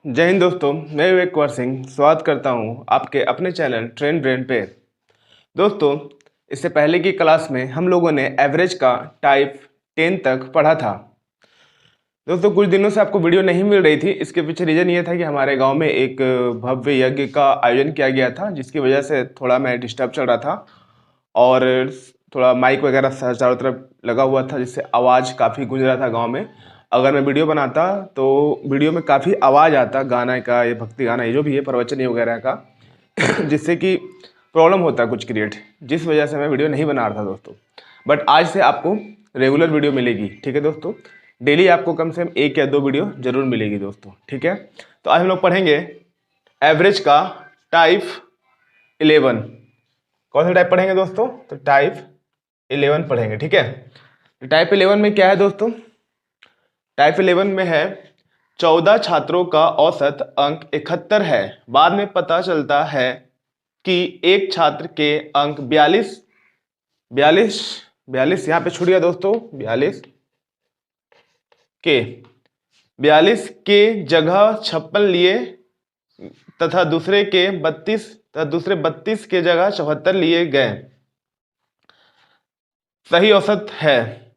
जय हिंद दोस्तों, मैं विवेक कुंवर सिंह स्वागत करता हूं आपके अपने चैनल ट्रेन ब्रेन पे। दोस्तों, इससे पहले की क्लास में हम लोगों ने एवरेज का टाइप 10 तक पढ़ा था। दोस्तों, कुछ दिनों से आपको वीडियो नहीं मिल रही थी। इसके पीछे रीज़न ये था कि हमारे गांव में एक भव्य यज्ञ का आयोजन किया गया था, जिसकी वजह से थोड़ा मैं डिस्टर्ब चल रहा था और थोड़ा माइक वगैरह चारों तरफ लगा हुआ था, जिससे आवाज़ काफ़ी गूंज रहा था गांव में। अगर मैं वीडियो बनाता तो वीडियो में काफ़ी आवाज़ आता गाना का, ये भक्ति गाना, ये जो भी है प्रवचन वगैरह का जिससे कि प्रॉब्लम होता है कुछ क्रिएट, जिस वजह से मैं वीडियो नहीं बना रहा था दोस्तों। बट आज से आपको रेगुलर वीडियो मिलेगी, ठीक है दोस्तों। डेली आपको कम से कम 1 या 2 वीडियो जरूर मिलेगी दोस्तों, ठीक है। तो आज हम लोग पढ़ेंगे एवरेज का टाइप 11। कौन सा टाइप पढ़ेंगे दोस्तों? तो टाइप 11 पढ़ेंगे, ठीक है। तो टाइप 11 में क्या है दोस्तों? टाइप 11 में है 14 छात्रों का औसत अंक 71 है। बाद में पता चलता है कि एक छात्र के अंक 42 यहाँ पे छूट गया दोस्तों, 42 के जगह 56 लिए तथा दूसरे 32 के जगह 74 लिए गए। सही औसत है।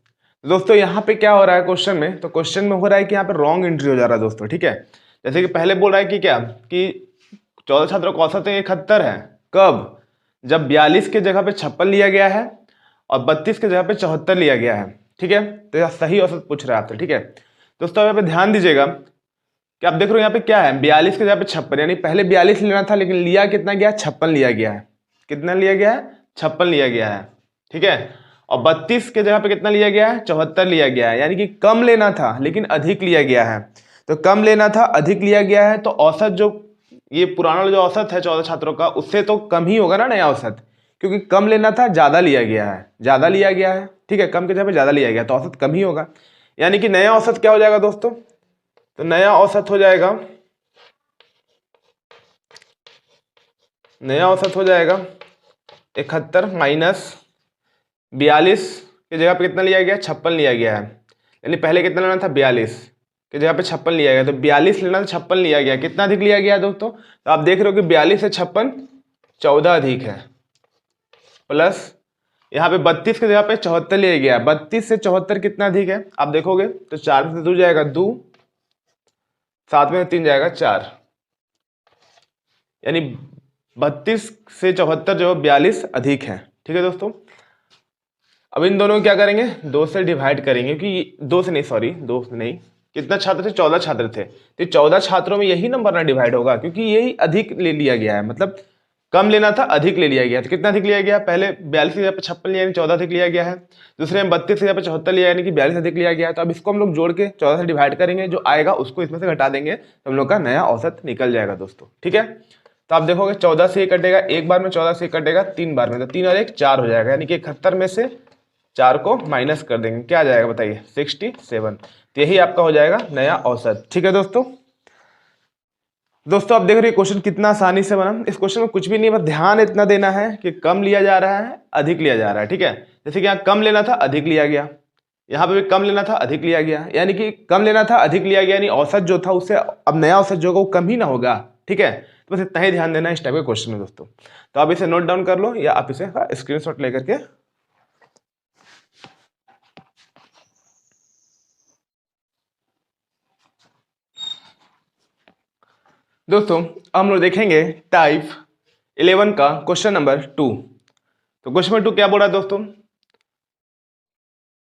दोस्तों, यहाँ पे क्या हो रहा है क्वेश्चन में? तो क्वेश्चन में हो रहा है कि यहाँ पे रॉन्ग एंट्री हो जा रहा है दोस्तों, ठीक है। जैसे कि पहले बोल रहा है कि क्या, कि 14 छात्रों का औसत 71 है। कब? जब 42 के जगह पे 56 लिया गया है और 32 के जगह पे 74 लिया गया है, ठीक है। तो यह सही औसत पूछ रहा है आपसे, ठीक है। दोस्तों, यहाँ पे ध्यान दीजिएगा कि आप देख रहे हो यहाँ पे क्या है, 42 के जगह पे 56, यानी पहले 42 लेना था, लेकिन लिया कितना गया? 56 लिया गया है। कितना लिया गया है? 56 लिया गया है, ठीक है। और 32 के जगह पे कितना लिया गया है? 74 लिया गया है, यानी कि कम लेना था लेकिन अधिक लिया गया है। तो कम लेना था, अधिक लिया गया है, तो औसत जो ये पुराना जो औसत है 14 छात्रों का, उससे तो कम ही होगा ना नया औसत, क्योंकि कम लेना था, ज्यादा लिया गया है, ज्यादा लिया गया है, ठीक है। कम के जगह पे ज्यादा लिया गया तो औसत कम ही होगा, यानी कि नया औसत क्या हो जाएगा दोस्तों? तो नया औसत हो जाएगा, नया औसत हो जाएगा 71 माइनस 42 की जगह पे कितना लिया गया? 56 लिया गया है। यानी पहले कितना लेना था? 42 की जगह पे 56 लिया गया, तो 42 लेना था, 56 लिया गया। कितना अधिक लिया गया दोस्तों? तो आप देख रहे हो कि 42 से 56 14 अधिक है, प्लस यहाँ पे 32 की जगह पे 74 लिया गया। 32 से 74 कितना अधिक है? आप देखोगे तो 4 में से 2 जाएगा 2, 7 में 3 जाएगा 4, यानी 32 से 74 जो 42 अधिक है, ठीक है दोस्तों। अब इन दोनों को क्या करेंगे? 2 से डिवाइड करेंगे, क्योंकि 2 से नहीं, कितना छात्र थे? 14 छात्र थे, तो 14 छात्रों में यही नंबर ना डिवाइड होगा, क्योंकि यही अधिक ले लिया गया है, मतलब कम लेना था, अधिक ले लिया गया। तो कितना अधिक लिया गया? पहले 42 की जगह पे 56 लिया, यानी 14 अधिक लिया गया है। दूसरे में 32 की जगह पे 74 लिया, यानी कि 42 अधिक लिया गया है। तो अब इसको हम लोग जोड़ के 14 से डिवाइड करेंगे, जो आएगा उसको इसमें से घटा देंगे, तो हम लोग का नया औसत निकल जाएगा दोस्तों, ठीक है। तो आप देखोगे 14 से 1 कटेगा, एक बार में 14 से 1 कटेगा 3 बार में, तो 3 और 1 4 हो जाएगा, यानी कि 71 में से 4 को माइनस कर देंगे, क्या आ जाएगा बताइए? 67। तो यही आपका हो जाएगा नया औसत, ठीक है दोस्तों। दोस्तों, आप देख रहे हैं क्वेश्चन कितना आसानी से बना। इस क्वेश्चन में कुछ भी नहीं, बस ध्यान इतना देना है कि कम लिया जा रहा है, अधिक लिया जा रहा है, ठीक है। जैसे कि यहाँ कम लेना था, अधिक लिया गया, यहाँ पे भी कम लेना था, अधिक लिया गया, यानी कि कम लेना था, अधिक लिया गया, यानी औसत जो था उससे अब नया औसत जो होगा वो कम ही ना होगा, ठीक है। तो बस इतना ही ध्यान देना है इस टाइप के क्वेश्चन में दोस्तों। तो आप इसे नोट डाउन कर लो, या आप इसे स्क्रीनशॉट लेकर के दोस्तों हम लोग देखेंगे टाइप 11 का क्वेश्चन नंबर 2। तो क्वेश्चन नंबर 2 क्या बोल रहा है दोस्तों?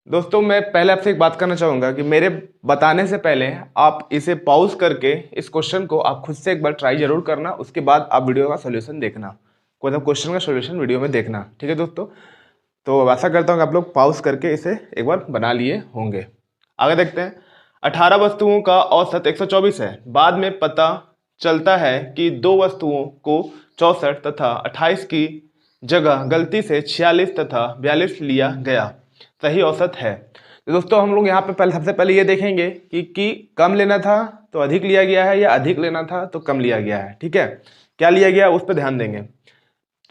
दोस्तों, मैं पहले आपसे एक बात करना चाहूंगा कि मेरे बताने से पहले आप इसे पॉज करके इस क्वेश्चन को आप खुद से एक बार ट्राई जरूर करना, उसके बाद आप वीडियो का सॉल्यूशन देखना, कोई क्वेश्चन का सॉल्यूशन वीडियो में देखना, ठीक है दोस्तों। तो आशा करता हूँ कि आप लोग पॉज करके इसे एक बार बना लिए होंगे। आगे देखते हैं। 18 वस्तुओं का औसत 124 है। बाद में पता चलता है कि 2 वस्तुओं को 64 तथा 28 की जगह गलती से 46 तथा 42 लिया गया। सही औसत है। तो दोस्तों, हम लोग यहाँ पे सबसे पहले ये देखेंगे कि कम लेना था तो अधिक लिया गया है, या अधिक लेना था तो कम लिया गया है, ठीक है। क्या लिया गया उस पर ध्यान देंगे।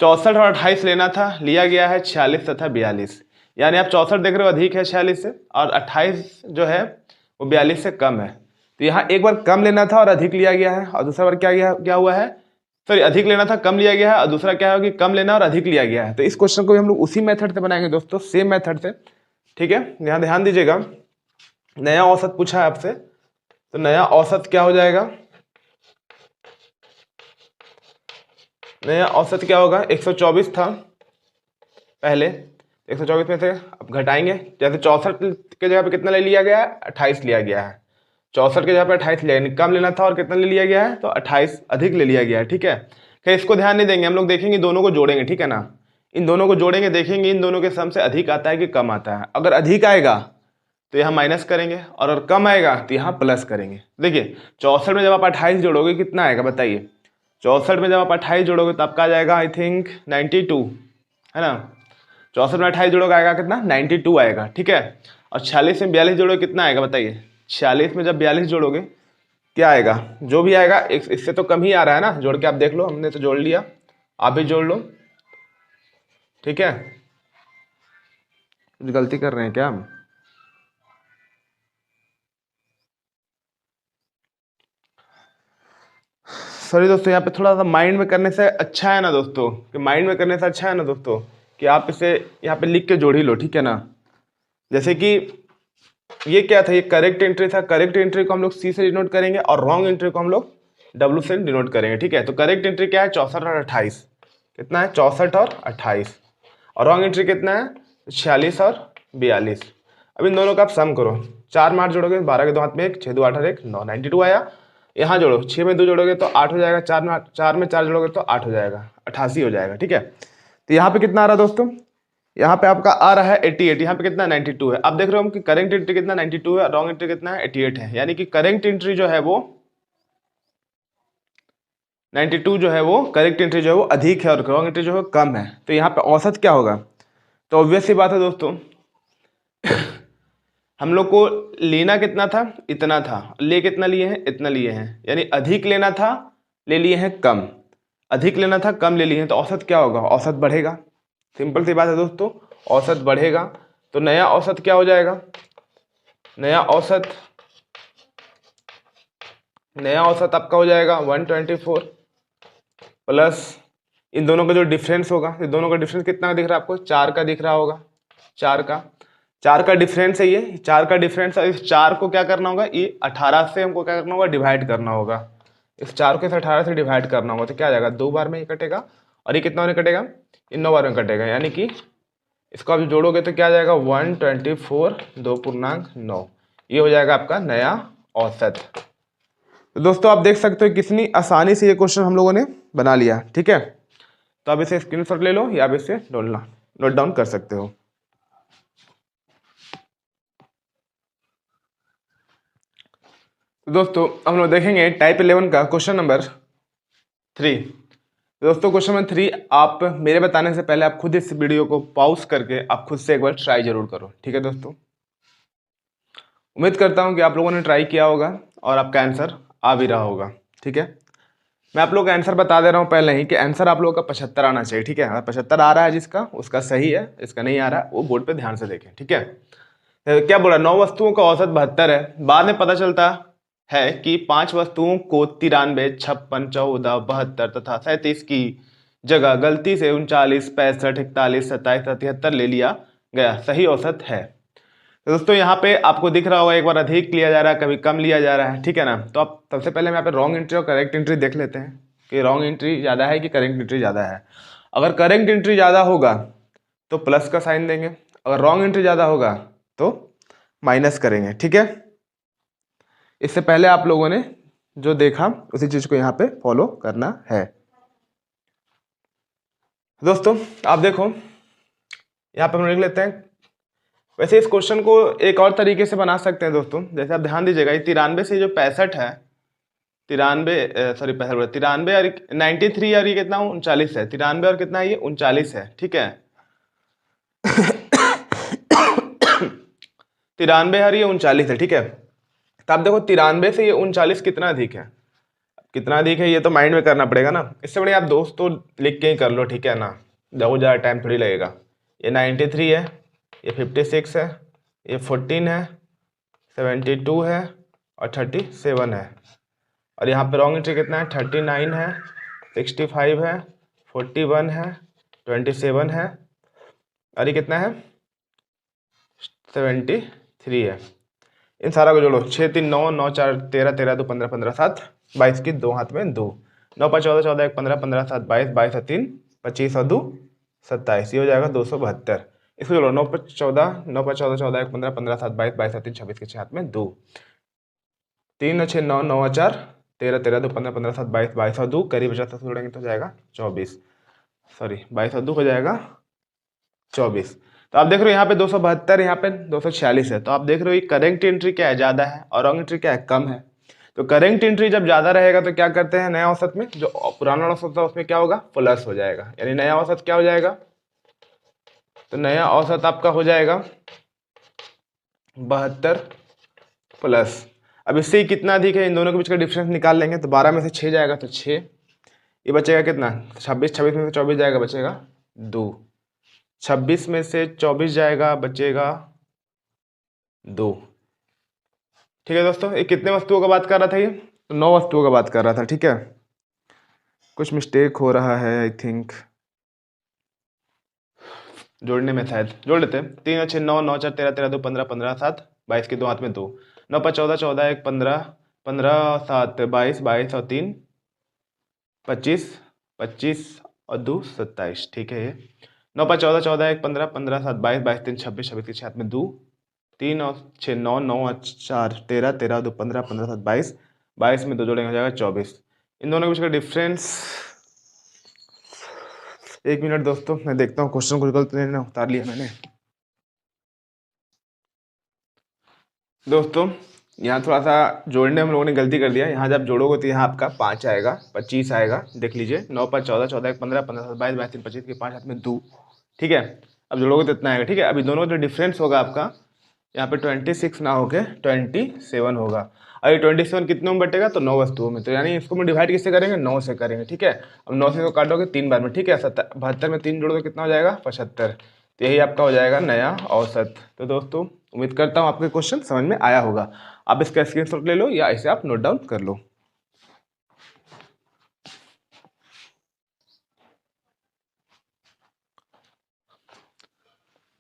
64 और 28 लेना था, लिया गया है 46 तथा 42, यानी आप 64 देख रहे हो अधिक है 46 से, और 28 जो है वो 42 से कम है। तो यहाँ एक बार कम लेना था और अधिक लिया गया है, और दूसरा बार क्या हुआ है, सॉरी अधिक लेना था कम लिया गया है, और दूसरा क्या है कि कम लेना और अधिक लिया गया है। तो इस क्वेश्चन को भी हम लोग उसी मेथड से बनाएंगे दोस्तों, सेम मेथड से। ठीक है, यहाँ ध्यान दीजिएगा, नया औसत पूछा है आपसे, तो नया औसत क्या हो जाएगा, नया औसत क्या होगा, 124 था पहले, 124 में से अब घटाएंगे, जैसे 64 के जगह पे कितना ले लिया गया है, 28 लिया गया है, 64 के जगह पे 28 लिया गया, कम लेना था और कितना ले लिया गया है, तो 28 अधिक ले लिया गया है। ठीक है, खैर इसको ध्यान नहीं देंगे, हम लोग देखेंगे दोनों को जोड़ेंगे, ठीक है ना, इन दोनों को जोड़ेंगे, देखेंगे इन दोनों के सम से अधिक आता है कि कम आता है। अगर अधिक आएगा तो यहाँ माइनस करेंगे, और अगर कम आएगा तो यहाँ प्लस करेंगे। देखिए 64 में जब आप 28 जोड़ोगे कितना आएगा बताइए, 64 में जब आप 28 जोड़ोगे तो आपका आ जाएगा आई थिंक 92, है ना, 64 में 28 जोड़ोगे आएगा कितना, 92 आएगा। ठीक है, और 46 में 42 जोड़ोगे कितना आएगा बताइए, 46 में जब 42 जोड़ोगे क्या आएगा, जो भी आएगा इससे तो कम ही आ रहा है ना, जोड़ के आप देख लो, हमने तो जोड़ लिया, आप भी जोड़ लो। ठीक है, कुछ गलती कर रहे हैं क्या हम, सॉरी दोस्तों, यहाँ पे थोड़ा सा माइंड में करने से अच्छा है ना दोस्तों, कि माइंड में करने से अच्छा है ना दोस्तों कि आप इसे यहाँ पे लिख के जोड़ ही लो। ठीक है ना, जैसे कि ये क्या था, ये करेक्ट एंट्री था, करेक्ट एंट्री को हम लोग सी से डिनोट करेंगे और रॉन्ग एंट्री को हम लोग डब्ल्यू से डिनोट करेंगे। ठीक है, तो करेक्ट एंट्री क्या है, 64 और 28, कितना है 64 और 28, और रॉन्ग एंट्री कितना है 46 और 42। अब इन दोनों का आप सम करो, 4 में 8 जोड़ोगे 12 के 2 हाथ में 1, 6 2 8 और 1 9, 92 आया। यहाँ जोड़ो, 6 में 2 जोड़ोगे तो 8 हो जाएगा, 4 में 4 जोड़ोगे तो 8 हो जाएगा, 88 हो जाएगा। ठीक है, तो यहाँ पे कितना आ रहा है दोस्तों, यहाँ पे आपका आ रहा है 88, यहाँ पे कितना 92 है। आप देख रहे हो हम कि करेंट एंट्री कितना 92 है, रॉन्ग एंट्री कितना है 88 है, यानी कि करेंट एंट्री जो है वो 92 जो है वो करेक्ट एंट्री जो है वो अधिक है और रॉन्ग एंट्री जो है कम है। तो यहाँ पे औसत क्या होगा, तो ऑब्वियस सी बात है दोस्तों हम लोग को लेना कितना था, इतना था, ले कितना लिए हैं, इतना लिए हैं, यानी अधिक लेना था ले लिए हैं कम, अधिक लेना था कम ले लिए हैं, तो औसत क्या होगा, औसत बढ़ेगा। सिंपल सी बात है दोस्तों, औसत बढ़ेगा, तो नया औसत क्या हो जाएगा, नया औसत आपका हो जाएगा 124 प्लस इन दोनों का जो डिफरेंस होगा, इन दोनों का डिफरेंस कितना दिख रहा है आपको, 4 का दिख रहा होगा, 4 का डिफरेंस है, ये 4 का डिफरेंस है। इस 4 को क्या करना होगा, ये 18 से हमको क्या करना होगा, डिवाइड करना होगा, इस 4 को इस 18 से डिवाइड करना होगा, तो क्या आ जाएगा, 2 बार में ये कटेगा, और ये कितना बार में कटेगा, इन 9 बार में कटेगा, यानी कि इसको आप जोड़ोगे तो क्या आ जाएगा 124 2.9, ये हो जाएगा आपका नया औसत। तो दोस्तों आप देख सकते हो कितनी आसानी से ये क्वेश्चन हम लोगों ने बना लिया। ठीक है, तो आप इसे स्क्रीनशॉट ले लो या आप इसे नोट डाउन कर सकते हो। तो दोस्तों हम लोग देखेंगे टाइप 11 का क्वेश्चन नंबर 3। दोस्तों क्वेश्चन नंबर 3 आप मेरे बताने से पहले आप खुद इस वीडियो को पॉज करके आप खुद से एक बार ट्राई जरूर करो। ठीक है दोस्तों, उम्मीद करता हूं कि आप लोगों ने ट्राई किया होगा और आपका आंसर आ भी रहा होगा। ठीक है, मैं आप लोगों का आंसर बता दे रहा हूं पहले ही कि आंसर आप लोगों का 75 आना चाहिए। ठीक है, अगर 75 आ रहा है जिसका, उसका सही है, इसका नहीं आ रहा है वो बोर्ड पे ध्यान से देखें। ठीक है, क्या बोला, 9 वस्तुओं का औसत 72 है, बाद में पता चलता है कि 5 वस्तुओं को 93, 56, 14, 72 तथा 37 की जगह गलती से 39, 65, 41, 27, 73 ले लिया गया, सही औसत है। तो दोस्तों यहाँ पे आपको दिख रहा होगा एक बार अधिक लिया जा रहा है, कभी कम लिया जा रहा है। ठीक है ना, तो आप सबसे पहले हम यहाँ पे रॉन्ग एंट्री और करेक्ट एंट्री देख लेते हैं कि रॉन्ग एंट्री ज़्यादा है कि करेक्ट एंट्री ज़्यादा है। अगर करेक्ट एंट्री ज़्यादा होगा तो प्लस का साइन देंगे, अगर रॉन्ग एंट्री ज़्यादा होगा तो माइनस करेंगे। ठीक है, इससे पहले आप लोगों ने जो देखा उसी चीज़ को यहाँ पे फॉलो करना है। दोस्तों आप देखो यहाँ पे हम लिख लेते हैं, वैसे इस क्वेश्चन को एक और तरीके से बना सकते हैं दोस्तों, जैसे आप ध्यान दीजिएगा, ये 93 से जो 65 है, 93 और 93 और ये कितना 39 है, 93 और कितना है ये 39 है। ठीक है 93 और ये 39 है। ठीक है, तो आप देखो 93 से ये 39 कितना अधिक है, कितना अधिक है ये तो माइंड में करना पड़ेगा ना, इससे बड़े आप दोस्तों लिख के ही कर लो। ठीक है ना, बहुत ज़्यादा टाइम थोड़ी लगेगा। ये 93 है, ये 56 है, ये 14 है, 72 है और 37 है। और यहाँ पे रॉन्ग एंट्री कितना है, 39 है, 65 है, 41 है, 27 है, और ये कितना है, 73 है। इन सारा को जोड़ो, 6 3 9 9 4 13 13 2 15 15 7 22 की 2 हाथ में 2, 9 5 14 14 1 15 15 7 22 22 और 3 25 और 2 27, ये हो जाएगा 272। इसको जोड़ो, 9 5 14 9 5 14 14 1 15 15 7 22 22 और 3 26 के 6 हाथ में 2, 3 और 6 9 9 और 4 13 13 2 15 15 7 22 22 और 2 करीब 50 से जोड़ेंगे तो हो जाएगा 24, सॉरी 22 और 2 हो जाएगा 24। तो आप देख रहे हो यहाँ पे 272, यहाँ पे 246 है। तो आप देख रहे हो करेंट एंट्री क्या है, ज़्यादा है, और रॉन्ग एंट्री क्या है, कम है। तो करेंट एंट्री जब ज़्यादा रहेगा तो क्या करते हैं, नया औसत में जो पुराना औसत था उसमें क्या होगा, प्लस हो जाएगा, यानी नया औसत क्या हो जाएगा, तो नया औसत आपका हो जाएगा 72 प्लस। अब इससे ही कितना अधिक है, इन दोनों के बीच का डिफरेंस निकाल लेंगे, तो 12 में से 6 जाएगा तो 6, ये बचेगा कितना, 26, 26 में से 24 जाएगा बचेगा 2, 26 में से 24 जाएगा बचेगा 2। ठीक है दोस्तों, ये कितने वस्तुओं का बात कर रहा था, ये तो 9 वस्तुओं का बात कर रहा था। ठीक है, कुछ मिस्टेक हो रहा है आई थिंक, जोड़ने में शायद, जोड़ लेते हैं। 3 और 6 9 9 4 13 13 2 15 15 7 22 की 2 हाथ में 2, 9 5 14 14 1 15 15 7 22 22 और 3 25 25 और 2 27। ठीक है, ये 9 5 14 14 1 15 15 7 22 22 3 26 26 के 6 हाथ में 2, 3 और 6 9 9 और 4 13 13 2 15 15 7 22 22 में 2 जोड़ेंगे हो जाएगा 24। इन दोनों के बीच का डिफरेंस, 1 मिनट दोस्तों, मैं देखता हूँ क्वेश्चन को गलत नहीं उतार लिया मैंने। दोस्तों यहाँ थोड़ा सा जोड़ने हम लोगों ने गलती कर दिया, यहाँ जब जोड़ोगे तो यहाँ आपका 5 आएगा, 25 आएगा, देख लीजिए, 9 5 14 14 1 15 15 7 22 22 3 25 के 5 हाथ में 2। ठीक है, अब जोड़ोगे तो इतना आएगा। ठीक है, अभी दोनों का जो डिफरेंस होगा आपका यहाँ पे 26 ना होके 27 होगा, और ये 27 कितने में बटेगा, तो 9 वस्तुओं में, तो यानी इसको हम डिवाइड किससे करेंगे, 9 से करेंगे। ठीक है, अब 9 से इसको काटोगे 3 बार में। ठीक है, 72 में 3 जोड़ोगे कितना हो जाएगा, 75। तो यही आपका हो जाएगा नया औसत। तो दोस्तों उम्मीद करता हूँ आपके क्वेश्चन समझ में आया होगा, आप इसका स्क्रीनशॉट ले लो या इसे आप नोट डाउन कर लो।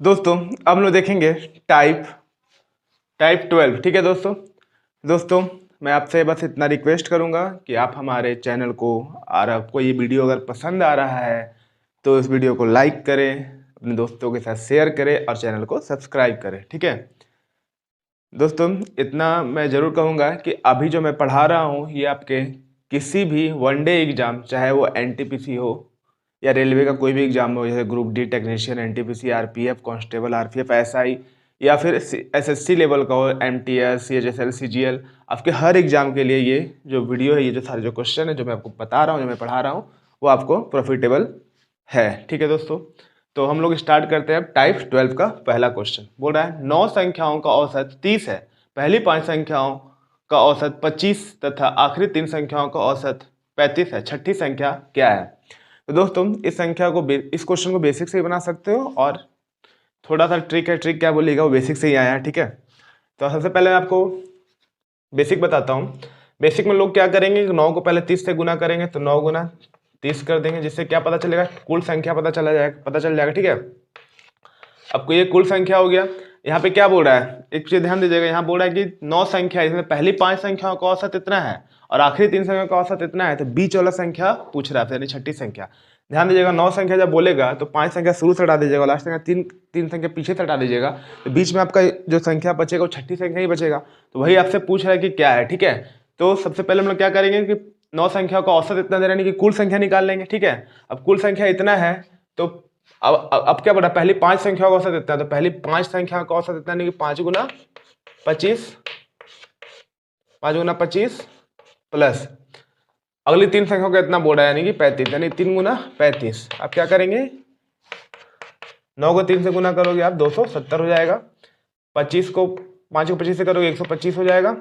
दोस्तों अब हम लोग देखेंगे टाइप 12। ठीक है दोस्तों मैं आपसे बस इतना रिक्वेस्ट करूंगा कि आप हमारे चैनल को, और आपको ये वीडियो अगर पसंद आ रहा है तो इस वीडियो को लाइक करें, अपने दोस्तों के साथ शेयर करें और चैनल को सब्सक्राइब करें। ठीक है दोस्तों, इतना मैं ज़रूर कहूँगा कि अभी जो मैं पढ़ा रहा हूँ ये आपके किसी भी वनडे एग्ज़ाम, चाहे वो एनटीपीसी हो या रेलवे का कोई भी एग्ज़ाम हो, जैसे group D technician, NTPC, RPF constable, RPF SI, या फिर एसएससी लेवल का हो, एमटीएस, सीएचएसएल, सीजीएल, आपके हर एग्ज़ाम के लिए ये जो वीडियो है, ये जो सारे जो क्वेश्चन है जो मैं आपको बता रहा हूँ, जो मैं पढ़ा रहा हूँ, वो आपको प्रॉफिटेबल है। ठीक है दोस्तों, तो हम लोग स्टार्ट करते हैं टाइप 12 का पहला क्वेश्चन। बोल रहा है 9 संख्याओं का औसत 30 है, पहली 5 संख्याओं का औसत 25 तथा आखिरी 3 संख्याओं का औसत 35 है, छठी संख्या क्या है। तो दोस्तों इस संख्या को, इस क्वेश्चन को बेसिक से ही बना सकते हो, और थोड़ा सा ट्रिक है, ट्रिक क्या बोलिएगा, वो बेसिक से ही आया है। ठीक है, तो सबसे पहले मैं आपको बेसिक बताता हूँ। बेसिक में लोग क्या करेंगे, 9 को पहले 30 से गुना करेंगे, तो 9 गुना 30 कर देंगे, जिससे क्या पता चलेगा, कुल संख्या पता चल जाएगा। ठीक है, आपको ये कुल संख्या हो गया। यहाँ पे क्या बोल रहा है, एक चीज ध्यान दीजिएगा, यहाँ बोल रहा है कि 9 संख्या, इसमें पहली 5 संख्याओं का औसत इतना है और आखिरी 3 संख्या का औसत इतना है, तो बीच वाला संख्या पूछ रहा था, यानी छठी संख्या। ध्यान दीजिएगा, 9 संख्या जब बोलेगा तो 5 संख्या शुरू से हटा दीजिएगा, लास्ट संख्या 3 संख्या पीछे से हटा दीजिएगा, तो बीच में आपका जो संख्या बचेगा वो छठी संख्या ही बचेगा। तो वही आपसे पूछ रहा है कि क्या है। ठीक है, तो सबसे पहले हम लोग क्या करेंगे कि 9 संख्या का औसत इतना दे रहा है, यानी कि कुल संख्या निकाल लेंगे। ठीक है, अब कुल संख्या इतना है, तो अब क्या बोला, पहली 5 संख्या का औसत इतना है, तो पहली 5 संख्या का औसत इतना, यानी कि 5 गुना 25 प्लस अगली 3 संख्या का इतना बोल रहा है, यानी कि 35, यानी 3 गुना 35। आप क्या करेंगे, 9 को 3 से गुना करोगे आप 270 हो जाएगा, 25 को 5 को 25 से करोगे 125 हो जाएगा,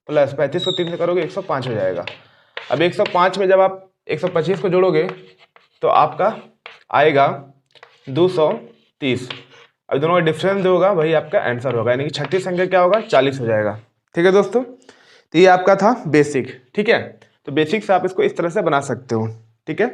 प्लस 35 को 3 से करोगे 105 हो जाएगा। अब 105 में जब आप 125 को जोड़ोगे तो आपका आएगा 230। अब दोनों का डिफरेंस जो होगा वही आपका आंसर होगा, यानी कि छठी संख्या क्या होगा, 40 हो जाएगा। ठीक है दोस्तों, तो ये आपका था बेसिक, ठीक है। तो बेसिक से आप इसको इस तरह से बना सकते हो, ठीक है।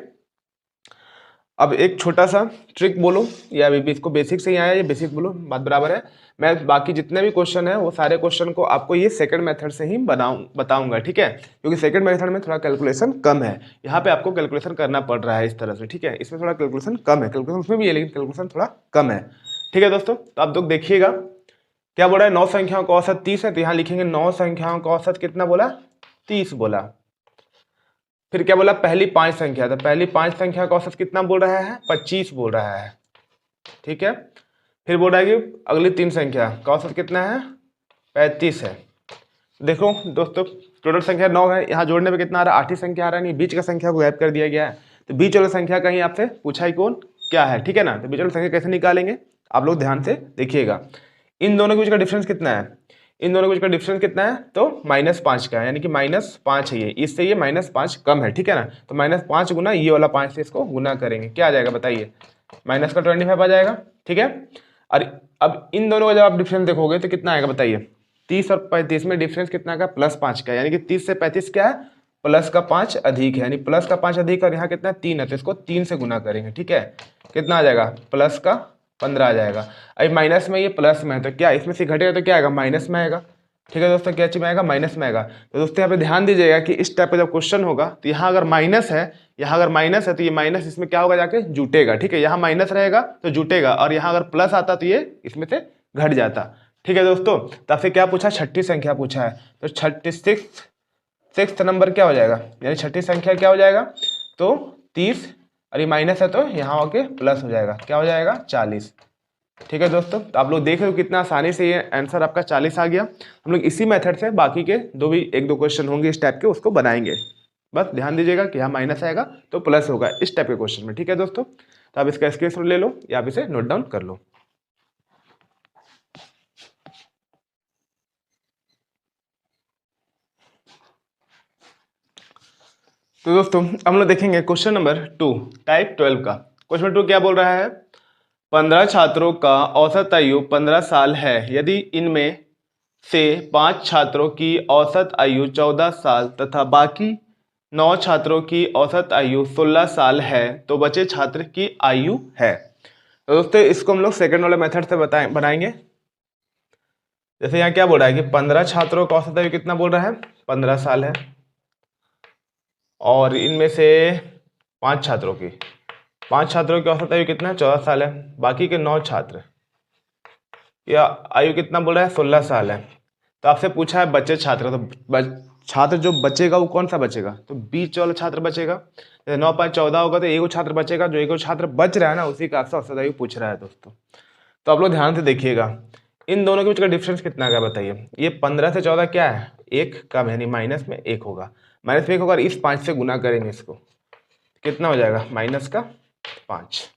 अब एक छोटा सा ट्रिक बोलो, या अभी भी इसको बेसिक से ही आया, ये बेसिक बोलो, बात बराबर है। मैं बाकी जितने भी क्वेश्चन है वो सारे क्वेश्चन को आपको ये सेकंड मेथड से ही बताऊंगा, ठीक है, क्योंकि सेकंड मेथड में थोड़ा कैलकुलेशन कम है। यहाँ पे आपको कैलकुलेशन करना पड़ रहा है इस तरह से, ठीक है। इसमें थोड़ा कैलकुलेशन कम है, कैलकुलेशन उसमें भी है लेकिन कैलकुलेशन थोड़ा कम है, ठीक है दोस्तों। तो आप लोग देखिएगा क्या बोला है, 9 संख्याओं का औसत 30 है, तो यहाँ लिखेंगे 9 संख्याओं का औसत कितना बोला, 30 बोला। फिर क्या बोला, पहली 5 संख्या, तो पहली 5 संख्या का औसत कितना बोल रहा है, 25 बोल रहा है, ठीक है। फिर बोल रहा है कि अगली 3 संख्या का औसत कितना है, 35 है। देखो दोस्तों, टोटल संख्या 9 है, यहाँ जोड़ने पे कितना आ रहा है, 8 ही संख्या आ रहा है, नहीं बीच का संख्या को गायब कर दिया गया है। तो बीच वाला संख्या कहीं आपसे पूछा ही कौन क्या है, ठीक है ना। तो बीच वाला संख्या कैसे निकालेंगे, आप लोग ध्यान से देखिएगा। इन दोनों के बीच का डिफरेंस कितना है, इन दोनों के बीच का डिफरेंस कितना है, तो -5 का है, यानी कि -5 है ये, इससे ये -5 कम है, ठीक है ना। तो -5 गुना ये वाला 5 से इसको गुना करेंगे, क्या आ जाएगा बताइए, माइनस का 25 आ जाएगा, ठीक है। और अब इन दोनों का जब आप डिफरेंस देखोगे तो कितना आएगा बताइए, 30 और 35 में डिफरेंस कितना का, +5 का, यानी कि 30 से 35 क्या है, प्लस का 5 अधिक है, यानी प्लस का 5 अधिक, और यहाँ कितना 3 है, तो इसको 3 से गुना करेंगे, ठीक है। कितना आ जाएगा, प्लस का 15 आ जाएगा। अब माइनस में ये प्लस में है, तो क्या इसमें से घटेगा तो क्या आएगा, माइनस में आएगा, ठीक है दोस्तों। क्या चीज में आएगा, माइनस में आएगा। तो दोस्तों यहाँ पे ध्यान दीजिएगा कि इस टाइप का जब क्वेश्चन होगा तो यहाँ अगर माइनस है, यहाँ अगर माइनस है तो ये माइनस इसमें क्या होगा, जाके जुटेगा, ठीक है। यहाँ माइनस रहेगा तो जुटेगा, और यहाँ अगर प्लस आता तो ये इसमें से घट जाता, ठीक है दोस्तों। तो आपसे क्या पूछा, छठी संख्या पूछा है, तो 36 नंबर क्या हो जाएगा, यानी छठी संख्या क्या हो जाएगा, तो 30, और ये माइनस है तो यहाँ आके प्लस हो जाएगा, क्या हो जाएगा 40, ठीक है दोस्तों। तो आप लोग देख रहे हो कितना आसानी से ये आंसर आपका 40 आ गया। हम लोग इसी मेथड से बाकी के एक दो क्वेश्चन होंगे इस टाइप के, उसको बनाएंगे। बस ध्यान दीजिएगा कि यहाँ माइनस आएगा तो प्लस होगा इस टाइप के क्वेश्चन में, ठीक है दोस्तों। तो आप इसका स्क्रीनशॉट ले लो या आप इसे नोट डाउन कर लो। तो दोस्तों हम लोग देखेंगे क्वेश्चन नंबर 2 टाइप 12 का। क्वेश्चन 2 क्या बोल रहा है, 15 छात्रों का औसत आयु 15 साल है, यदि इनमें से 5 छात्रों की औसत आयु 14 साल तथा बाकी 9 छात्रों की औसत आयु 16 साल है, तो बचे छात्र की आयु है। तो दोस्तों इसको हम लोग सेकंड वाले मेथड से बनाएंगे। जैसे यहाँ क्या बोल रहा है कि 15 छात्रों का औसत आयु कितना बोल रहा है, 15 साल है, और इनमें से 5 छात्रों की औसत आयु कितना है, 14 साल है, बाकी के 9 छात्र या आयु कितना बोल रहा है, 16 साल है। तो आपसे पूछा है बचे छात्र, तो छात्र जो बचेगा वो कौन सा बचेगा, तो बीच वाला छात्र बचेगा। जैसे 9 5 14 होगा तो एक छात्र बचेगा, जो एक छात्र बच रहा है ना उसी का आपसे औसत आयु पूछ रहा है दोस्तों। तो आप लोग ध्यान से देखिएगा, इन दोनों के बीच का डिफरेंस कितना का बताइए। ये 15 से 14 क्या है, एक कम, यानी माइनस में 1 होगा, माइनस में 1 होगा, इस 5 से गुना करेंगे इसको, कितना हो जाएगा, -5।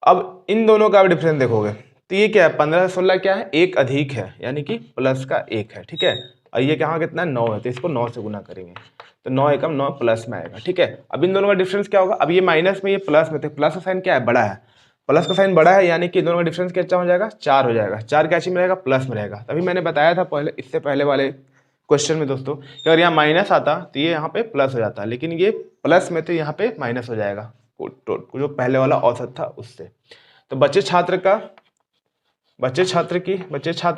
अब इन दोनों का डिफरेंस देखोगे तो ये क्या है, 15 से 16 क्या है, एक अधिक है, यानी कि प्लस का 1 है, ठीक है। और ये क्या कितना 9 है, तो इसको 9 से गुना करेंगे, तो 9 एकम 9 प्लस में आएगा, ठीक है। अब इन दोनों का डिफरेंस क्या होगा, अब ये माइनस में ये प्लस में, तो प्लस का साइन क्या है, बड़ा है, प्लस का साइन बड़ा है, यानी कि दोनों का डिफरेंस क्या हो जाएगा, 4 हो जाएगा। 4 क्या चीज में रहेगा, प्लस में रहेगा। तभी मैंने बताया था पहले, इससे पहले वाले क्वेश्चन में दोस्तों, कि अगर यहाँ माइनस आता तो ये यहाँ पे प्लस हो जाता, लेकिन ये प्लस में तो यहाँ पे माइनस हो जाएगा, जो पहले वाला औसत था उससे। तो बच्चे छात्र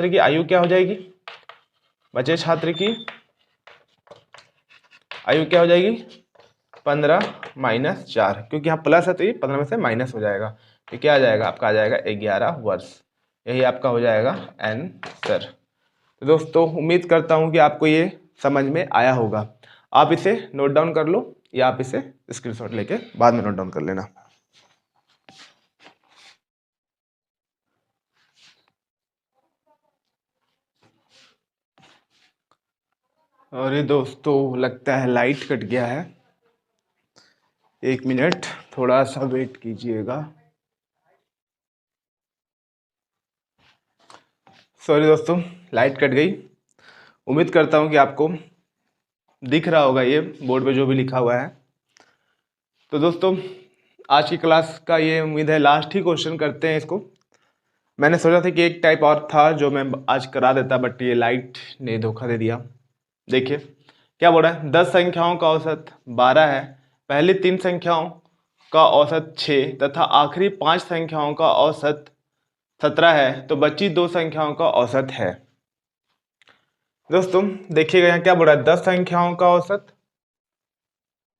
की आयु क्या हो जाएगी, बच्चे छात्र की आयु क्या हो जाएगी, 15 - 4, क्योंकि यहाँ प्लस है तो ये 15 में से माइनस हो जाएगा, तो क्या आ जाएगा आपका, आ जाएगा 11 वर्ष। यही आपका हो जाएगा आंसर। तो दोस्तों उम्मीद करता हूँ कि आपको ये समझ में आया होगा। आप इसे नोट डाउन कर लो या आप इसे स्क्रीनशॉट लेके बाद में नोट डाउन कर लेना। अरे दोस्तों लगता है लाइट कट गया है, 1 मिनट थोड़ा सा वेट कीजिएगा। सॉरी दोस्तों, लाइट कट गई। उम्मीद करता हूँ कि आपको दिख रहा होगा ये बोर्ड पे जो भी लिखा हुआ है। तो दोस्तों आज की क्लास का ये उम्मीद है लास्ट ही क्वेश्चन करते हैं इसको। मैंने सोचा था कि एक टाइप और था जो मैं आज करा देता, बट ये लाइट ने धोखा दे दिया। देखिए क्या बोल रहा है, 10 संख्याओं का औसत 12 है, पहली 3 संख्याओं का औसत 6 तथा आखिरी 5 संख्याओं का औसत 17 है, तो बची 2 संख्याओं का औसत है। दोस्तों देखिएगा यहाँ क्या बोल रहा है, 10 संख्याओं का औसत,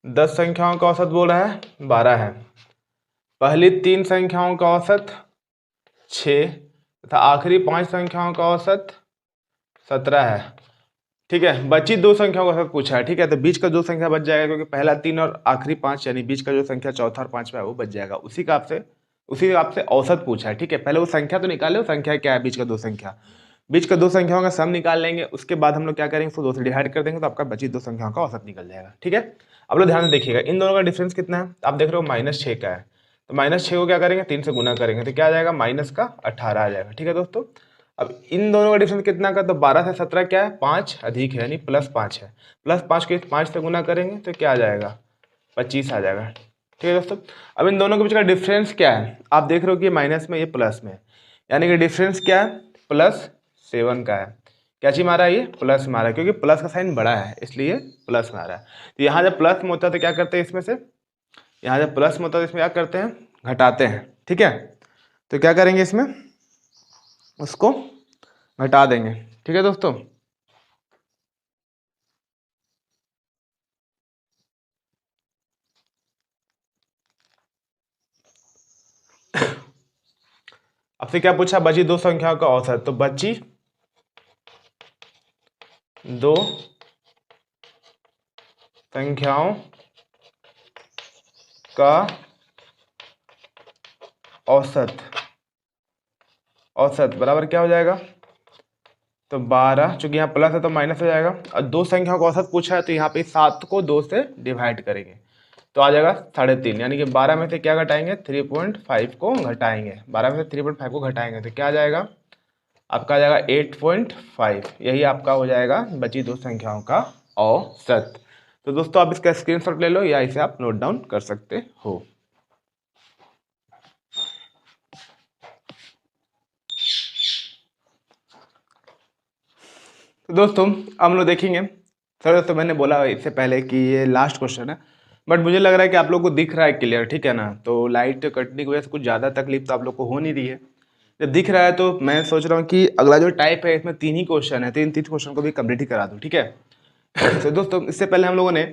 10 संख्याओं का औसत बोल रहा है 12 है, पहली 3 संख्याओं का औसत 6 तथा आखिरी 5 संख्याओं का औसत 17 है। ठीक है, बची 2 संख्याओं का औसत पूछा है। ठीक है, तो बीच का 2 संख्या बच जाएगा, क्योंकि पहला 3 और आखिरी 5 यानी बीच का जो संख्या चौथा और पांचवा है वो बच जाएगा। उसी का आपसे औसत पूछा है। ठीक है, पहले वो संख्या तो निकाले, वो संख्या क्या है, बीच का 2 संख्या, बीच का 2 संख्याओं का सम निकाल लेंगे, उसके बाद हम लोग क्या करेंगे, उसको 2 से डिवाइड कर देंगे, तो आपका बची 2 संख्याओं का औसत निकल जाएगा। ठीक है, अब लोग ध्यान से देखिएगा, इन दोनों का डिफरेंस कितना है, आप देख रहे हो -6 का है, तो -6 को क्या करेंगे, 3 से गुना करेंगे, तो क्या आ जाएगा, -18 आ जाएगा। ठीक है दोस्तों, अब इन दोनों का डिफरेंस कितना का, तो 12 से 17 क्या है, 5 अधिक है, यानी +5 है, +5 को 5 से गुना करेंगे तो क्या आ जाएगा, 25 आ जाएगा। ठीक है दोस्तों, अब इन दोनों के बीच का डिफरेंस क्या है, आप देख रहे हो कि माइनस में, ये प्लस में, यानी कि डिफरेंस क्या है, +7 का है। क्या चीज मारा है, ये प्लस मारा है, क्योंकि प्लस का साइन बड़ा है इसलिए प्लस मारा है। तो यहाँ जब प्लस में होता है तो क्या करते हैं, इसमें से, यहाँ जब प्लस में होता है तो इसमें क्या करते हैं, घटाते हैं। ठीक है, तो क्या करेंगे, इसमें उसको घटा देंगे। ठीक है दोस्तों, आपसे क्या पूछा, बची 2 संख्याओं का औसत, तो बची 2 संख्याओं का औसत, औसत बराबर क्या हो जाएगा, तो 12, चूंकि यहाँ प्लस है तो माइनस हो जाएगा, और 2 संख्याओं का औसत पूछा है तो यहाँ पे 7 को 2 से डिवाइड करेंगे तो आ जाएगा 3.5, यानी कि 12 में से क्या घटाएंगे, 3.5 को घटाएंगे, 12 में से 3.5 को घटाएंगे तो क्या आ जाएगा, आपका आ जाएगा 8.5। यही आपका हो जाएगा बची 2 संख्याओं का औसत। तो दोस्तों आप इसका स्क्रीनशॉट ले लो या इसे आप नोट डाउन कर सकते हो। तो दोस्तों हम लोग देखेंगे, सर दोस्तों मैंने बोला इससे पहले कि ये लास्ट क्वेश्चन है, बट मुझे लग रहा है कि आप लोग को दिख रहा है क्लियर। ठीक है ना, तो लाइट कटने की वजह से कुछ ज़्यादा तकलीफ तो आप लोग को हो नहीं रही है, जब दिख रहा है तो मैं सोच रहा हूँ कि अगला जो टाइप है इसमें 3 ही क्वेश्चन है, 3 क्वेश्चन को भी कंप्लीट ही करा दूँ। ठीक है, तो दोस्तों इससे पहले हम लोगों ने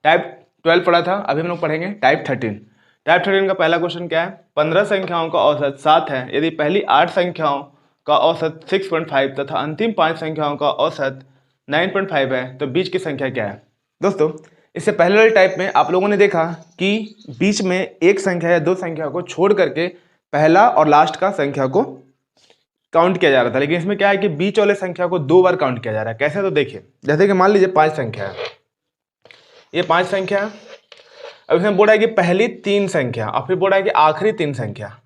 टाइप 12 पढ़ा था, अभी हम लोग पढ़ेंगे टाइप 13। टाइप 13 का पहला क्वेश्चन क्या है, 15 संख्याओं का औसत 7 है, यदि पहली 8 संख्याओं का औसत 6.5 तथा अंतिम 5 संख्याओं का औसत 9.5 है, तो बीच की संख्या क्या है। दोस्तों इससे पहले वाले टाइप में आप लोगों ने देखा कि बीच में एक संख्या या 2 संख्या को छोड़ करके पहला और लास्ट का संख्या को काउंट किया जा रहा था, लेकिन इसमें क्या है कि बीच वाले संख्या को 2 बार काउंट किया जा रहा है। कैसे, तो देखिए, जैसे कि मान लीजिए 5 संख्या है, ये 5 संख्या है, अब इसमें बोला है कि पहली 3 संख्या और फिर बोला है कि आखिरी 3 संख्या,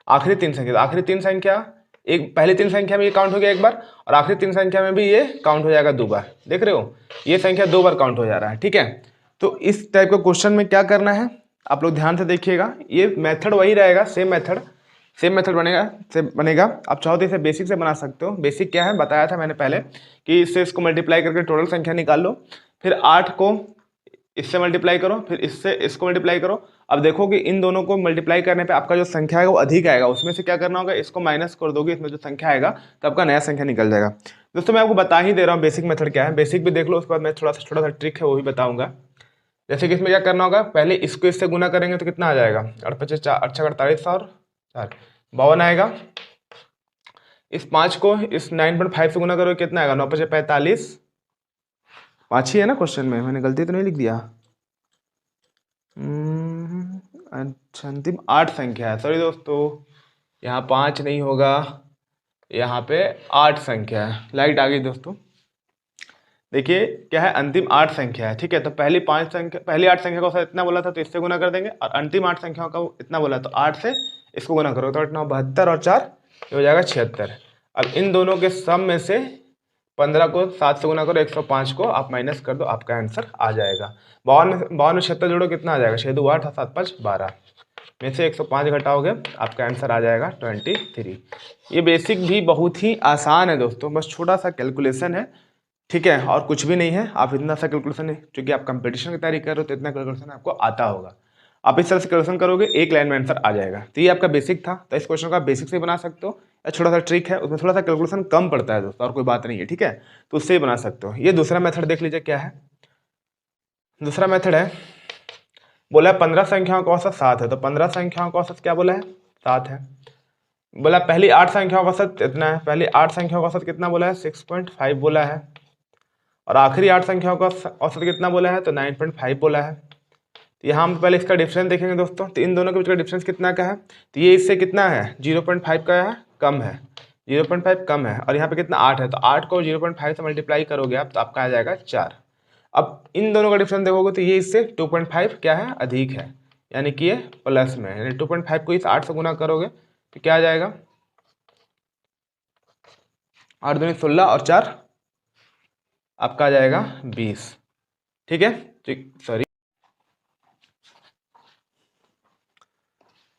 आखिरी 3 संख्या, तो आखिरी 3 संख्या, एक पहली 3 संख्या में ये काउंट हो गया एक बार, और आखिरी 3 संख्या में भी ये काउंट हो जाएगा 2 बार। देख रहे हो, ये संख्या 2 बार काउंट हो जा रहा है। ठीक है, तो इस टाइप का क्वेश्चन में क्या करना है, आप लोग ध्यान से देखिएगा, ये मेथड वही रहेगा, सेम मेथड बनेगा। आप चाहो तो इसे बेसिक से बना सकते हो। बेसिक क्या है बताया था मैंने पहले कि इससे इसको मल्टीप्लाई करके टोटल संख्या निकाल लो, फिर 8 को इससे मल्टीप्लाई करो, फिर इससे इसको मल्टीप्लाई करो। अब देखो कि इन दोनों को मल्टीप्लाई करने पे आपका जो संख्या आएगा वो अधिक आएगा, उसमें से क्या करना होगा, इसको माइनस कर दोगे, इसमें जो संख्या आएगा तो आपका नया संख्या निकल जाएगा। दोस्तों मैं आपको बता ही दे रहा हूँ बेसिक मेथड क्या है, बेसिक भी देख लो, उसके बाद मैं छोटा सा ट्रिक है वो भी बताऊंगा। जैसे कि इसमें क्या करना होगा, पहले इसको इससे गुना करेंगे तो कितना आ जाएगा, 48 48 और 4 52 आएगा। इस 5 को इस 9.5 से गुना करोगे कितना आएगा, 9 5 45, 5 ही है ना क्वेश्चन में, मैंने गलती तो नहीं लिख दिया। अच्छा, अंतिम 8 संख्या है, सॉरी दोस्तों, यहाँ 5 नहीं होगा, यहाँ पे 8 संख्या है। लाइट आ गई दोस्तों, देखिए क्या है, अंतिम 8 संख्या है। ठीक है, तो पहली 8 संख्या को इतना बोला था तो इससे गुना कर देंगे, और अंतिम 8 संख्याओं का इतना बोला तो 8 से इसको गुना करो, तो 8 9 72 और 4 ये हो जाएगा 76। अब इन दोनों के सम में से 15 को 7 से गुना करो, 105 को आप माइनस कर दो, आपका आंसर आ जाएगा। 52 में 76 जोड़ो कितना आ जाएगा, 6 2 8 7 5 12 में से 105 घटाओगे, आपका आंसर आ जाएगा 23। ये बेसिक भी बहुत ही आसान है दोस्तों, बस छोटा सा कैलकुलेशन है, ठीक है, और कुछ भी नहीं है। आप इतना सा कैलकुलेशन है, क्योंकि आप कंपटीशन की तैयारी कर रहे हो तो इतना कैलकुलेशन आपको आता होगा। आप इस तरह से कैलकुलेशन करोगे, एक लाइन में आंसर आ जाएगा। तो ये आपका बेसिक था। तो इस क्वेश्चन को आप बेसिक से बना सकते हो, या छोटा सा ट्रिक है, उसमें थोड़ा सा कैलकुलेशन कम पड़ता है दोस्तों, और कोई बात नहीं है। ठीक है, तो उससे ही बना सकते हो। ये दूसरा मेथड देख लीजिए क्या है। दूसरा मेथड है, बोला 15 संख्याओं का औसत 7 है, तो 15 संख्याओं का औसत क्या बोला है, 7 है। बोला पहली 8 संख्याओं का औसत इतना है, पहली 8 संख्याओं का औसत कितना बोला है, 6.5 बोला है। और आखिरी 8 संख्याओं का औसत कितना बोला है, तो 9.5 बोला है। तो यहाँ हम पहले इसका डिफरेंस देखेंगे दोस्तों। तो इन दोनों के बीच का डिफरेंस कितना का है, तो ये इससे कितना है, 0.5 का है, कम है, 0.5 कम है। और यहाँ पे कितना 8 है, तो 8 को 0.5 से मल्टीप्लाई करोगे आप, तो आपका आ जाएगा 4। अब इन दोनों का डिफरेंस देखोगे तो ये इससे 2.5 क्या है, अधिक है, यानी कि ये प्लस में है। यानी 2.5 को इस 8 से गुना करोगे तो क्या आ जाएगा, 8 दूनी 16 और 4 आपका आ जाएगा 20। ठीक है, ठीक,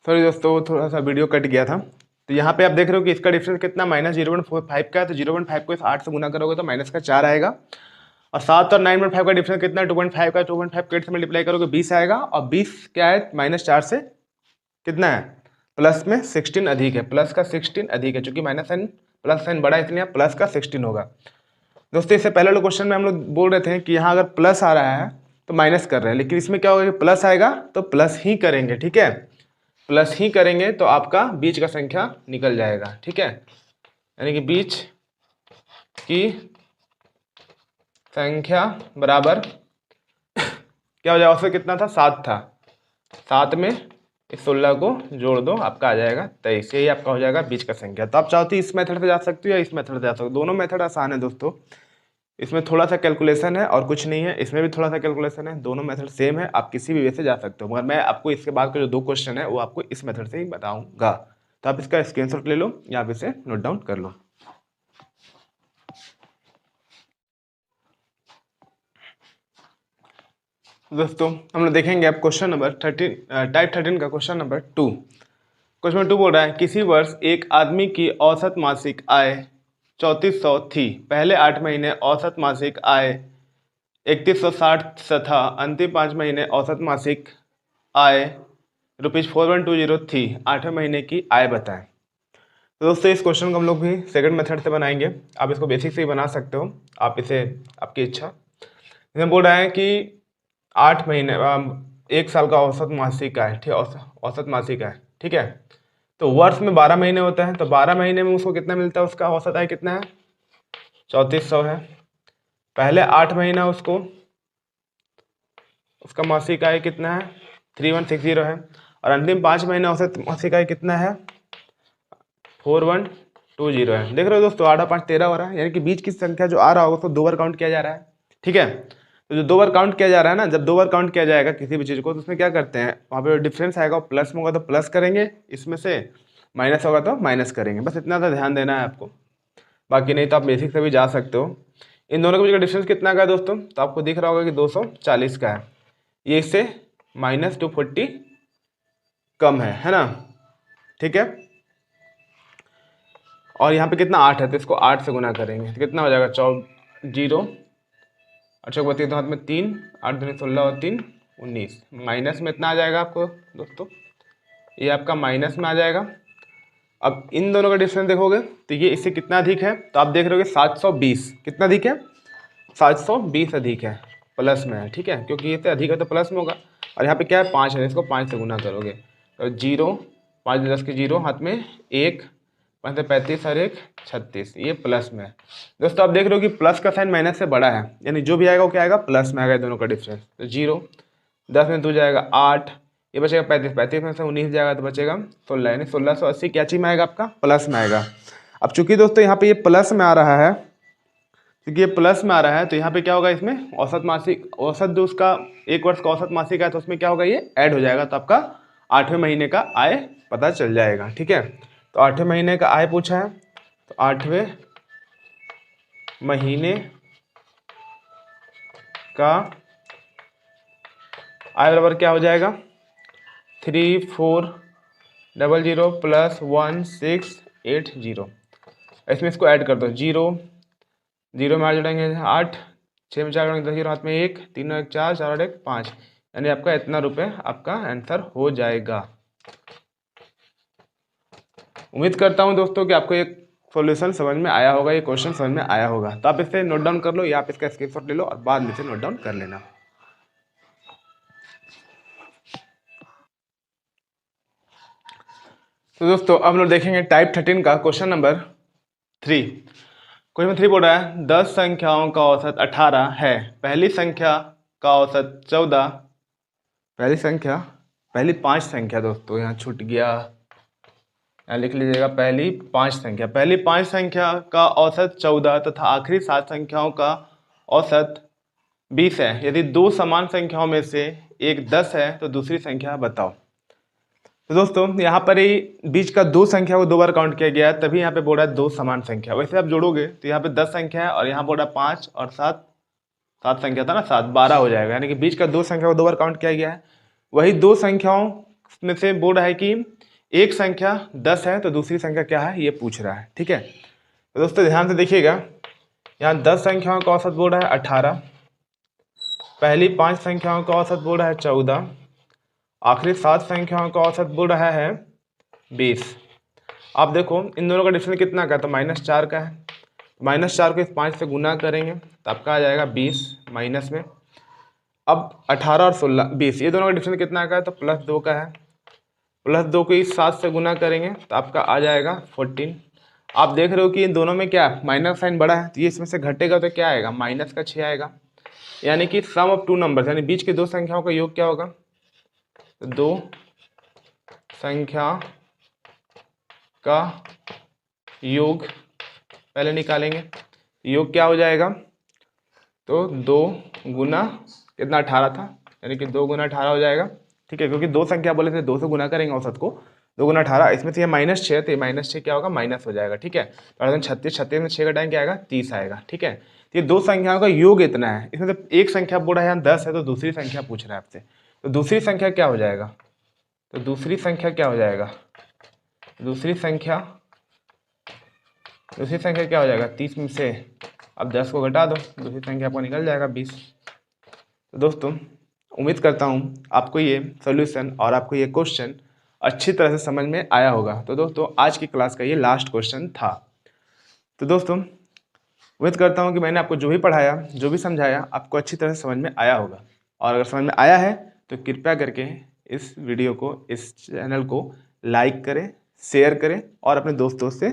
सॉरी दोस्तों, थोड़ा सा वीडियो कट गया था। तो यहाँ पे आप देख रहे हो कि इसका डिफरेंस कितना, -0.5 का है। तो 0.5 को इस 8 से गुना करोगे तो माइनस का 4 आएगा। और 7 और 9.5 का डिफरेंस कितना है, 2.5 का, 2.5 को 8 से मल्टीप्लाई करोगे 20 आएगा। और 20 क्या है, -4 से कितना है, प्लस में 16 अधिक है, प्लस का 16 अधिक है, चूंकि माइनस साइन प्लस साइन बड़ा है, इसलिए प्लस का 16 होगा। दोस्तों इससे पहले वाले क्वेश्चन में हम लोग बोल रहे थे कि यहाँ अगर प्लस आ रहा है तो माइनस कर रहे हैं, लेकिन इसमें क्या होगा कि प्लस आएगा तो प्लस ही करेंगे। ठीक है, प्लस ही करेंगे तो आपका बीच का संख्या निकल जाएगा। ठीक है, यानी कि बीच की संख्या बराबर क्या हो जाएगा, उससे कितना था, 7 था, 7 में इस 16 को जोड़ दो, आपका आ जाएगा 23। यही आपका हो जाएगा बीच का संख्या। तो आप चाहो तो इस मेथड से जा सकते हो या इस मेथड से जा सकते हो, दोनों मेथड आसान है दोस्तों। इसमें थोड़ा सा कैलकुलेशन है और कुछ नहीं है, इसमें भी थोड़ा सा कैलकुलेशन है, दोनों मेथड सेम है। आप किसी भी वे से जा सकते हो, मगर मैं आपको इसके बाद के जो 2 क्वेश्चन है वो आपको इस मेथड से ही बताऊंगा। तो आप इसका स्क्रीनशॉट ले लो या आप इसे नोट डाउन कर लो। दोस्तों हम लोग देखेंगे अब क्वेश्चन नंबर 13, टाइप 13 का क्वेश्चन नंबर 2। क्वेश्चन नंबर 2 बोल रहा है, किसी वर्ष एक आदमी की औसत मासिक आय 3400 थी। पहले 8 महीने औसत मासिक आय 3160 तथा अंतिम 5 महीने औसत मासिक आय ₹4120 थी। 8वें महीने की आय बताएं। तो दोस्तों इस क्वेश्चन को हम लोग भी सेकंड मेथड से बनाएंगे। आप इसको बेसिक से ही बना सकते हो, आप इसे आपकी इच्छा। इसमें बोल रहा है कि 8 महीने 1 साल का औसत मासिक आय, ठीक, औसत मासिक आय, ठीक है। तो वर्ष में 12 महीने होता है, तो 12 महीने में उसको कितना मिलता है, उसका औसत आय कितना है, 3400 है। पहले 8 महीना उसको उसका मासिक आय कितना है, 3160 है। और अंतिम 5 महीना औसत मासिक आय कितना है, 4120 है। देख रहे हो दोस्तों, 8 5 13 हो रहा है, यानी कि बीच की संख्या जो आ रहा होगा उसको 2 बार काउंट किया जा रहा है। ठीक है, तो जो 2 बार काउंट किया जा रहा है ना, जब 2 बार काउंट किया जाएगा किसी भी चीज़ को, तो उसमें क्या करते हैं, वहाँ पे डिफरेंस आएगा, प्लस में होगा तो प्लस करेंगे, इसमें से माइनस होगा तो माइनस करेंगे। बस इतना सा ध्यान देना है आपको, बाकी नहीं तो आप बेसिक से भी जा सकते हो। इन दोनों के बीच का डिफरेंस कितना का है दोस्तों, तो आपको दिख रहा होगा कि 240 का है। ये इससे -240 कम है ना। ठीक है, और यहाँ पे कितना 8 है, तो इसको 8 से गुना करेंगे तो कितना हो जाएगा, 0 और 4 बत्तीस, हाथ में 3, 8 दूनी 16 और 3 19, माइनस में इतना आ जाएगा आपको दोस्तों, ये आपका माइनस में आ जाएगा। अब इन दोनों का डिफरेंस देखोगे तो ये इससे कितना अधिक है, तो आप देख रहे हो 720 कितना अधिक है, 720 अधिक है, प्लस में है। ठीक है, क्योंकि ये से अधिक है तो प्लस में होगा। और यहाँ पे क्या है, 5 है, इसको 5 से गुना करोगे तो 0, 5 10 के 0, हाथ में 1, 5 से 35 और 1 36, ये प्लस में है। दोस्तों आप देख रहे हो कि प्लस का साइन माइनस से बड़ा है, यानी जो भी आएगा वो क्या आएगा, प्लस में आएगा दोनों का डिफरेंस। तो 0 10 में 2 जाएगा 8, ये बचेगा 35, 35 में से 19 जाएगा तो बचेगा 16, यानी 1680 क्या चीज में आएगा, आपका प्लस में आएगा। अब चूंकि दोस्तों यहाँ पे ये प्लस में आ रहा है, क्योंकि ये प्लस में आ रहा है, तो यहाँ पे क्या होगा, इसमें औसत मासिक, औसत जो उसका 1 वर्ष का औसत मासिक है, तो उसमें क्या होगा, ये ऐड हो जाएगा, तो आपका 8वें महीने का आय पता चल जाएगा। ठीक है, तो 8वें महीने का आय पूछा है, तो 8वें महीने का आय बराबर क्या हो जाएगा, 3400 प्लस 1680। इसमें इसको ऐड कर दो, 0 जीरो में 8 जोड़ेंगे 8, 6 में 4 जोड़ेंगे 10, जीरो हाथ में 1, 3 और 1 4, 4 और 1 5, यानी आपका इतना रुपये आपका आंसर हो जाएगा। उम्मीद करता हूँ दोस्तों कि आपको एक सॉल्यूशन समझ में आया होगा, ये क्वेश्चन समझ में आया होगा। तो आप इसे नोट डाउन कर लो या आप इसका स्क्रीनशॉट ले लो और बाद में इसे नोट डाउन कर लेना। तो दोस्तों अब लोग देखेंगे टाइप 13 का क्वेश्चन नंबर 3। क्वेश्चन 3 बोल रहा है 10 संख्याओं का औसत 18 है, पहली संख्या का औसत 14, पहली 5 संख्या दोस्तों यहाँ छूट गया, यहाँ लिख लीजिएगा पहली 5 संख्या का औसत 14 तथा आखिरी 7 संख्याओं का औसत 20 है। यदि दो समान संख्याओं में से एक 10 है तो दूसरी संख्या बताओ। तो दोस्तों यहाँ पर ही बीच का दो संख्या को 2 बार काउंट किया गया है, तभी यहाँ पे बोल रहा है दो समान संख्या। वैसे आप जोड़ोगे तो यहाँ पे 10 संख्या है और यहाँ बोल रहा है 5 और 7 संख्या था ना, 7 12 हो जाएगा, यानी कि बीच का दो संख्या को 2 बार काउंट किया गया है। वही दो संख्याओं में से बोल रहा है कि एक संख्या 10 है तो दूसरी संख्या क्या है ये पूछ रहा है। ठीक है, तो दोस्तों ध्यान से देखिएगा, यहाँ 10 संख्याओं का औसत बोल रहा है 18, पहली 5 संख्याओं का औसत बोल रहा है 14, आखिरी 7 संख्याओं का औसत बोल रहा है 20। आप देखो इन दोनों का डिफरेंस कितना का है, तो -4 का है। -4 को इस 5 से गुना करेंगे तो आपका आ जाएगा 20 माइनस में। अब 18 और 16 20, ये दोनों का डिफरेंस कितना का है, तो +2 का है। +2 को इस 7 से गुना करेंगे तो आपका आ जाएगा 14। आप देख रहे हो कि इन दोनों में क्या माइनस साइन बड़ा है, तो ये इसमें से घटेगा तो क्या आएगा, -6 आएगा। यानी कि सम ऑफ टू नंबर्स, यानी बीच की दो संख्याओं का योग क्या होगा, तो दो संख्या का योग पहले निकालेंगे, योग क्या हो जाएगा, तो 2 गुना कितना 18 था, यानी कि 2 गुना 18 हो जाएगा। ठीक है, क्योंकि दो संख्या बोले थे 2 से गुना करेंगे औसत को, 2 गुना 18, इसमें से ये -6 तो ये -6 क्या होगा, माइनस हो जाएगा। ठीक है, तो 36 में 6 का टाइम क्या आएगा, 30 आएगा। ठीक है, तो ये दो संख्याओं का योग इतना है, इसमें से एक संख्या बोल रहा है यहाँ 10 है, तो दूसरी संख्या पूछ रहा है आपसे, तो दूसरी संख्या क्या हो जाएगा, तो दूसरी संख्या क्या हो जाएगा, दूसरी संख्या क्या हो जाएगा, 30 में से अब 10 को घटा दो, दूसरी संख्या आपको निकल जाएगा 20। तो दोस्तों उम्मीद करता हूँ आपको ये सॉल्यूशन और आपको ये क्वेश्चन अच्छी तरह से समझ में आया होगा। तो दोस्तों आज की क्लास का ये लास्ट क्वेश्चन था। तो दोस्तों उम्मीद करता हूँ कि मैंने आपको जो भी पढ़ाया, जो भी समझाया, आपको अच्छी तरह से समझ में आया होगा। और अगर समझ में आया है तो कृपया करके इस वीडियो को, इस चैनल को लाइक करें, शेयर करें और अपने दोस्तों से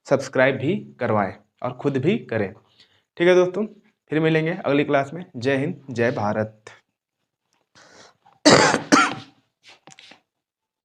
सब्सक्राइब भी करवाएं और खुद भी करें। ठीक है दोस्तों, फिर मिलेंगे अगली क्लास में। जय हिंद, जय भारत।